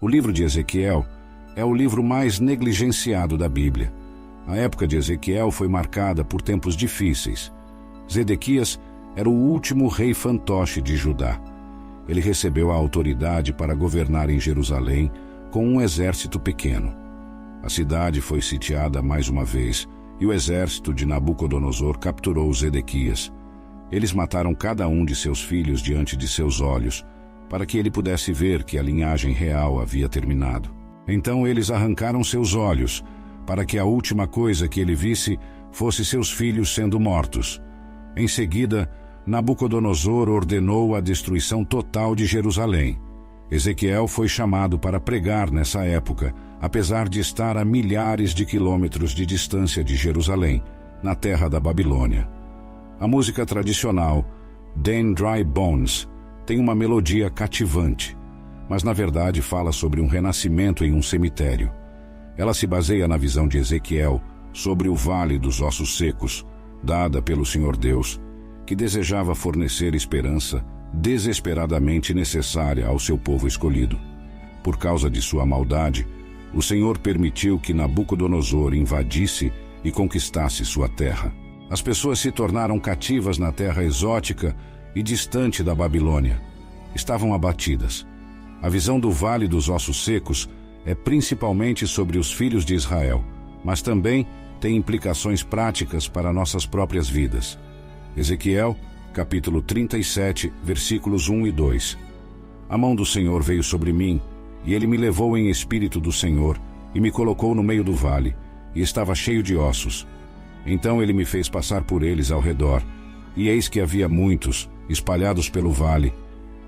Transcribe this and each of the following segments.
O livro de Ezequiel é o livro mais negligenciado da Bíblia. A época de Ezequiel foi marcada por tempos difíceis. Zedequias era o último rei fantoche de Judá. Ele recebeu a autoridade para governar em Jerusalém com um exército pequeno. A cidade foi sitiada mais uma vez e o exército de Nabucodonosor capturou Zedequias. Eles mataram cada um de seus filhos diante de seus olhos, para que ele pudesse ver que a linhagem real havia terminado. Então eles arrancaram seus olhos, para que a última coisa que ele visse fosse seus filhos sendo mortos. Em seguida, Nabucodonosor ordenou a destruição total de Jerusalém. Ezequiel foi chamado para pregar nessa época, apesar de estar a milhares de quilômetros de distância de Jerusalém, na terra da Babilônia. A música tradicional, "Dan Dry Bones", tem uma melodia cativante, mas na verdade fala sobre um renascimento em um cemitério. Ela se baseia na visão de Ezequiel sobre o Vale dos Ossos Secos, dada pelo Senhor Deus, que desejava fornecer esperança desesperadamente necessária ao seu povo escolhido. Por causa de sua maldade, o Senhor permitiu que Nabucodonosor invadisse e conquistasse sua terra. As pessoas se tornaram cativas na terra exótica e distante da Babilônia. Estavam abatidas. A visão do Vale dos Ossos Secos é principalmente sobre os filhos de Israel, mas também tem implicações práticas para nossas próprias vidas. Ezequiel, capítulo 37, versículos 1 e 2. A mão do Senhor veio sobre mim, e ele me levou em espírito do Senhor, e me colocou no meio do vale, e estava cheio de ossos. Então ele me fez passar por eles ao redor, e eis que havia muitos, espalhados pelo vale,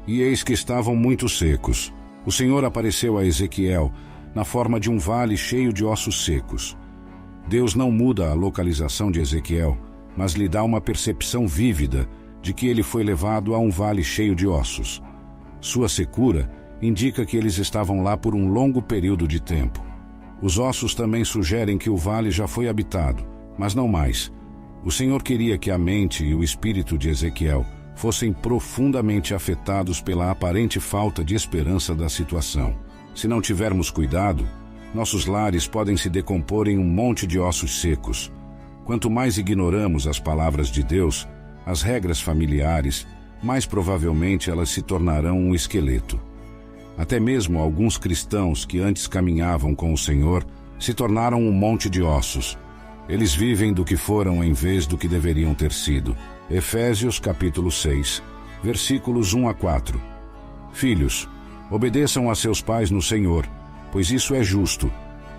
e eis que estavam muito secos. O Senhor apareceu a Ezequiel na forma de um vale cheio de ossos secos. Deus não muda a localização de Ezequiel, mas lhe dá uma percepção vívida de que ele foi levado a um vale cheio de ossos. Sua secura indica que eles estavam lá por um longo período de tempo. Os ossos também sugerem que o vale já foi habitado, mas não mais. O Senhor queria que a mente e o espírito de Ezequiel fossem profundamente afetados pela aparente falta de esperança da situação. Se não tivermos cuidado, nossos lares podem se decompor em um monte de ossos secos. Quanto mais ignoramos as palavras de Deus, as regras familiares, mais provavelmente elas se tornarão um esqueleto. Até mesmo alguns cristãos que antes caminhavam com o Senhor se tornaram um monte de ossos. Eles vivem do que foram em vez do que deveriam ter sido. Efésios capítulo 6, versículos 1 a 4. Filhos, obedeçam a seus pais no Senhor, pois isso é justo.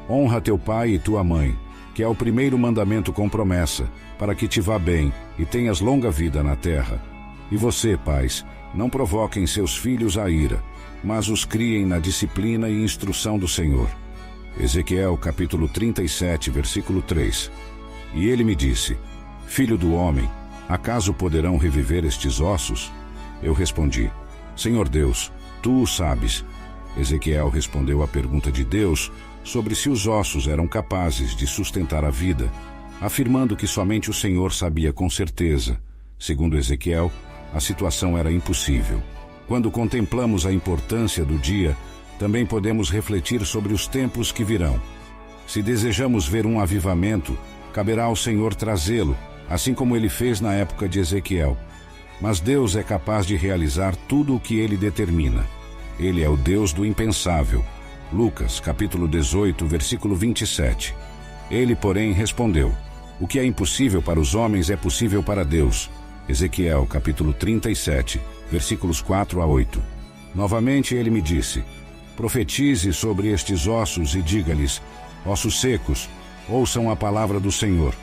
Honra teu pai e tua mãe, que é o primeiro mandamento com promessa, para que te vá bem e tenhas longa vida na terra. E você, pais, não provoquem seus filhos à ira, mas os criem na disciplina e instrução do Senhor. Ezequiel capítulo 37, versículo 3. E ele me disse: Filho do homem, acaso poderão reviver estes ossos? Eu respondi: Senhor Deus, tu o sabes. Ezequiel respondeu à pergunta de Deus sobre se os ossos eram capazes de sustentar a vida, afirmando que somente o Senhor sabia com certeza. Segundo Ezequiel, a situação era impossível. Quando contemplamos a importância do dia, também podemos refletir sobre os tempos que virão. Se desejamos ver um avivamento, caberá ao Senhor trazê-lo, assim como ele fez na época de Ezequiel. Mas Deus é capaz de realizar tudo o que ele determina. Ele é o Deus do impensável. Lucas, capítulo 18, versículo 27. Ele, porém, respondeu: O que é impossível para os homens é possível para Deus. Ezequiel, capítulo 37, versículos 4 a 8. Novamente ele me disse: Profetize sobre estes ossos e diga-lhes: Ossos secos, ouçam a palavra do Senhor.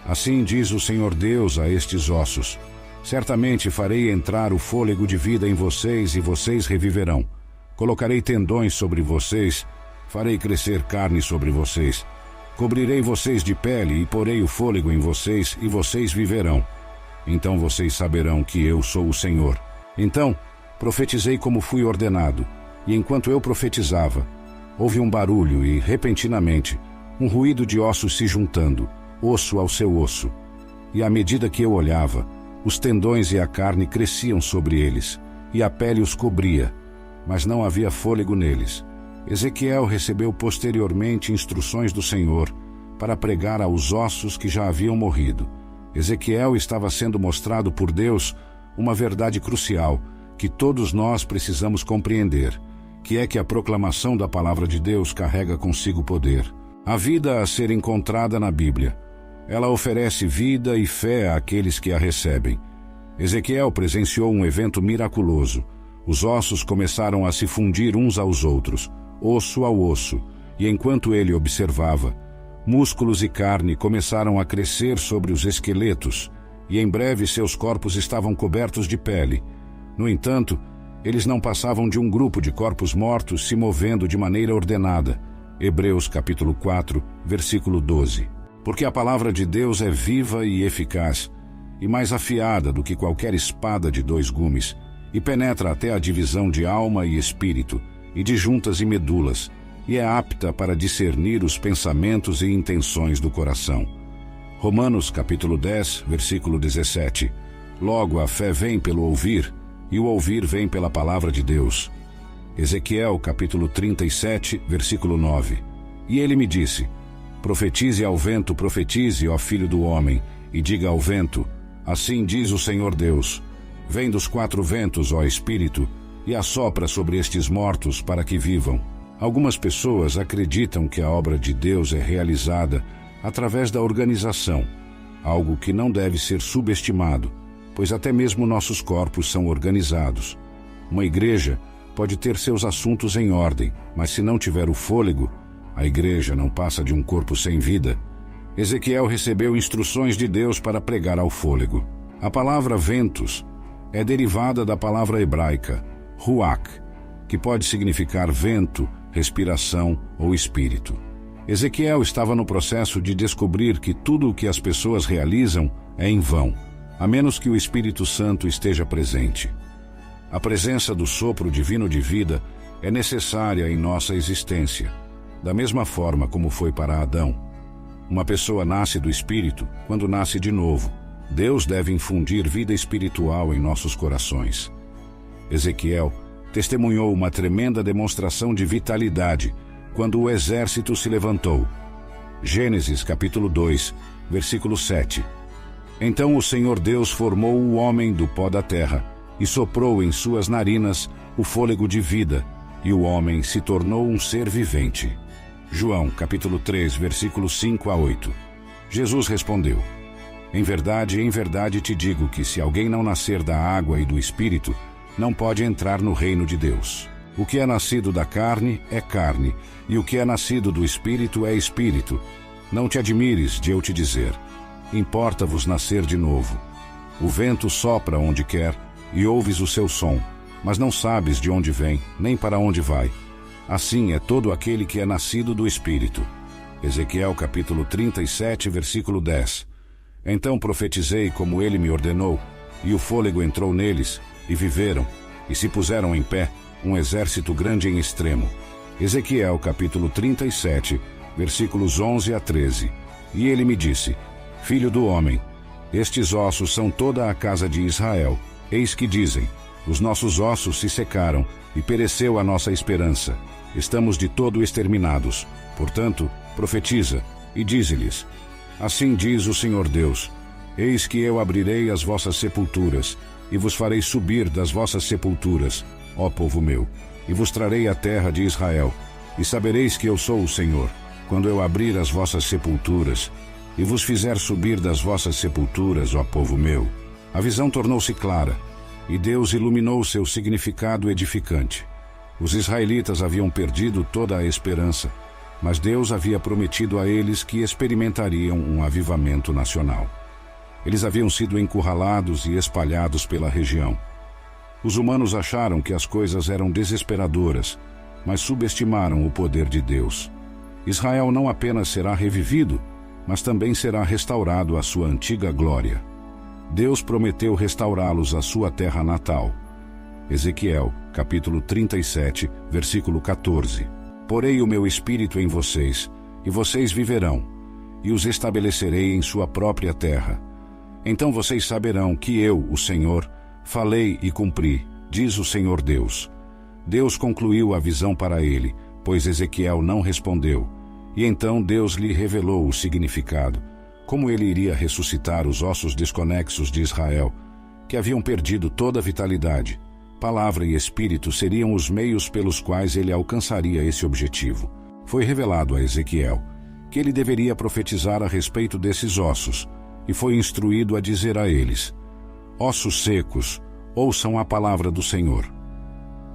Assim diz o Senhor Deus a estes ossos: Certamente farei entrar o fôlego de vida em vocês e vocês reviverão. Colocarei tendões sobre vocês, farei crescer carne sobre vocês. Cobrirei vocês de pele e porei o fôlego em vocês e vocês viverão. Então vocês saberão que eu sou o Senhor. Então profetizei como fui ordenado, e enquanto eu profetizava, houve um barulho e, repentinamente, um ruído de ossos se juntando, osso ao seu osso. E à medida que eu olhava, os tendões e a carne cresciam sobre eles, e a pele os cobria, mas não havia fôlego neles. Ezequiel recebeu posteriormente instruções do Senhor para pregar aos ossos que já haviam morrido. Ezequiel estava sendo mostrado por Deus uma verdade crucial que todos nós precisamos compreender, que é que a proclamação da palavra de Deus carrega consigo poder. A vida a ser encontrada na Bíblia. Ela oferece vida e fé àqueles que a recebem. Ezequiel presenciou um evento miraculoso. Os ossos começaram a se fundir uns aos outros, osso ao osso, e enquanto ele observava, músculos e carne começaram a crescer sobre os esqueletos, e em breve seus corpos estavam cobertos de pele. No entanto, eles não passavam de um grupo de corpos mortos se movendo de maneira ordenada. Hebreus capítulo 4, versículo 12. Porque a palavra de Deus é viva e eficaz, e mais afiada do que qualquer espada de 2 gumes, e penetra até a divisão de alma e espírito, e de juntas e medulas, e é apta para discernir os pensamentos e intenções do coração. Romanos capítulo 10, versículo 17. Logo a fé vem pelo ouvir, e o ouvir vem pela palavra de Deus. Ezequiel capítulo 37, versículo 9. E ele me disse: profetize ao vento, profetize, ó filho do homem, e diga ao vento: assim diz o Senhor Deus, vem dos 4 ventos, ó Espírito, e assopra sobre estes mortos para que vivam. Algumas pessoas acreditam que a obra de Deus é realizada através da organização, algo que não deve ser subestimado, pois até mesmo nossos corpos são organizados. Uma igreja pode ter seus assuntos em ordem, mas se não tiver o fôlego, a igreja não passa de um corpo sem vida. Ezequiel recebeu instruções de Deus para pregar ao fôlego. A palavra ventos é derivada da palavra hebraica ruach, que pode significar vento, respiração ou espírito. Ezequiel estava no processo de descobrir que tudo o que as pessoas realizam é em vão, a menos que o Espírito Santo esteja presente. A presença do sopro divino de vida é necessária em nossa existência, da mesma forma como foi para Adão. Uma pessoa nasce do Espírito quando nasce de novo. Deus deve infundir vida espiritual em nossos corações. Ezequiel testemunhou uma tremenda demonstração de vitalidade quando o exército se levantou. Gênesis capítulo 2, versículo 7. Então o Senhor Deus formou o homem do pó da terra e soprou em suas narinas o fôlego de vida, e o homem se tornou um ser vivente. João capítulo 3, versículos 5 a 8. Jesus respondeu: em verdade te digo que se alguém não nascer da água e do Espírito, não pode entrar no reino de Deus. O que é nascido da carne é carne, e o que é nascido do Espírito é Espírito. Não te admires de eu te dizer: importa-vos nascer de novo. O vento sopra onde quer, e ouves o seu som, mas não sabes de onde vem, nem para onde vai. Assim é todo aquele que é nascido do Espírito. Ezequiel capítulo 37, versículo 10. Então profetizei como ele me ordenou, e o fôlego entrou neles, e viveram, e se puseram em pé, um exército grande em extremo. Ezequiel capítulo 37, versículos 11 a 13. E ele me disse: filho do homem, estes ossos são toda a casa de Israel. Eis que dizem: os nossos ossos se secaram, e pereceu a nossa esperança. Estamos de todo exterminados. Portanto, profetiza, e dize-lhes: assim diz o Senhor Deus: eis que eu abrirei as vossas sepulturas, e vos farei subir das vossas sepulturas, ó povo meu, e vos trarei a terra de Israel, e sabereis que eu sou o Senhor, quando eu abrir as vossas sepulturas, e vos fizer subir das vossas sepulturas, ó povo meu. A visão tornou-se clara, e Deus iluminou seu significado edificante. Os israelitas haviam perdido toda a esperança, mas Deus havia prometido a eles que experimentariam um avivamento nacional. Eles haviam sido encurralados e espalhados pela região. Os humanos acharam que as coisas eram desesperadoras, mas subestimaram o poder de Deus. Israel não apenas será revivido, mas também será restaurado à sua antiga glória. Deus prometeu restaurá-los à sua terra natal. Ezequiel, capítulo 37, versículo 14. Porei o meu espírito em vocês, e vocês viverão, e os estabelecerei em sua própria terra. Então vocês saberão que eu, o Senhor, falei e cumpri, diz o Senhor Deus. Deus concluiu a visão para ele, pois Ezequiel não respondeu, e então Deus lhe revelou o significado, como ele iria ressuscitar os ossos desconexos de Israel, que haviam perdido toda a vitalidade. Palavra e Espírito seriam os meios pelos quais ele alcançaria esse objetivo. Foi revelado a Ezequiel que ele deveria profetizar a respeito desses ossos, e foi instruído a dizer a eles: ossos secos, ouçam a palavra do Senhor.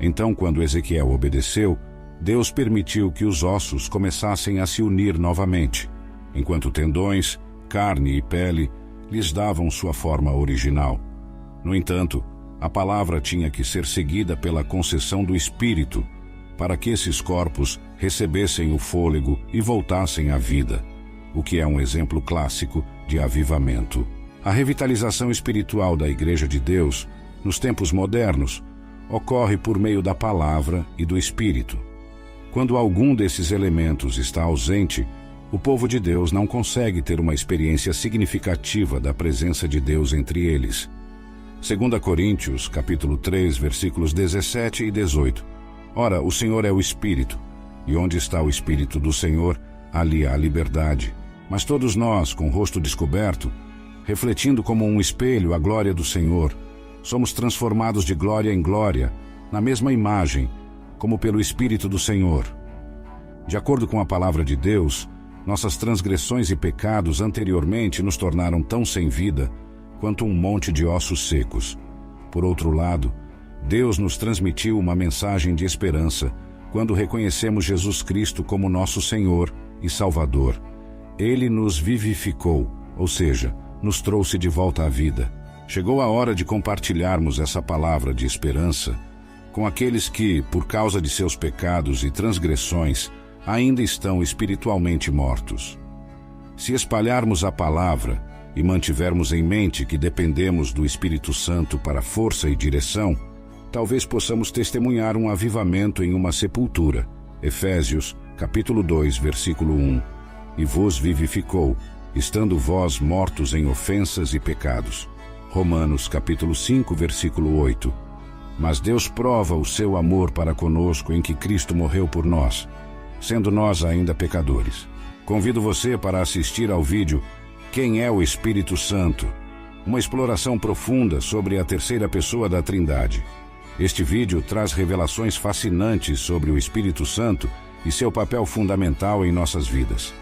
Então, quando Ezequiel obedeceu, Deus permitiu que os ossos começassem a se unir novamente, enquanto tendões, carne e pele lhes davam sua forma original. No entanto, a palavra tinha que ser seguida pela concessão do Espírito, para que esses corpos recebessem o fôlego e voltassem à vida, o que é um exemplo clássico de avivamento. A revitalização espiritual da Igreja de Deus, nos tempos modernos, ocorre por meio da palavra e do Espírito. Quando algum desses elementos está ausente, o povo de Deus não consegue ter uma experiência significativa da presença de Deus entre eles. 2 Coríntios, capítulo 3, versículos 17 e 18. Ora, o Senhor é o Espírito, e onde está o Espírito do Senhor, ali há liberdade. Mas todos nós, com o rosto descoberto, refletindo como um espelho a glória do Senhor, somos transformados de glória em glória, na mesma imagem, como pelo Espírito do Senhor. De acordo com a palavra de Deus, nossas transgressões e pecados anteriormente nos tornaram tão sem vida quanto um monte de ossos secos. Por outro lado, Deus nos transmitiu uma mensagem de esperança quando reconhecemos Jesus Cristo como nosso Senhor e Salvador. Ele nos vivificou, ou seja, nos trouxe de volta à vida. Chegou a hora de compartilharmos essa palavra de esperança com aqueles que, por causa de seus pecados e transgressões, ainda estão espiritualmente mortos. Se espalharmos a palavra e mantivermos em mente que dependemos do Espírito Santo para força e direção, talvez possamos testemunhar um avivamento em uma sepultura. Efésios, capítulo 2, versículo 1. E vos vivificou, estando vós mortos em ofensas e pecados. Romanos, capítulo 5, versículo 8. Mas Deus prova o seu amor para conosco em que Cristo morreu por nós, sendo nós ainda pecadores. Convido você para assistir ao vídeo Quem é o Espírito Santo? Uma exploração profunda sobre a terceira pessoa da Trindade. Este vídeo traz revelações fascinantes sobre o Espírito Santo e seu papel fundamental em nossas vidas.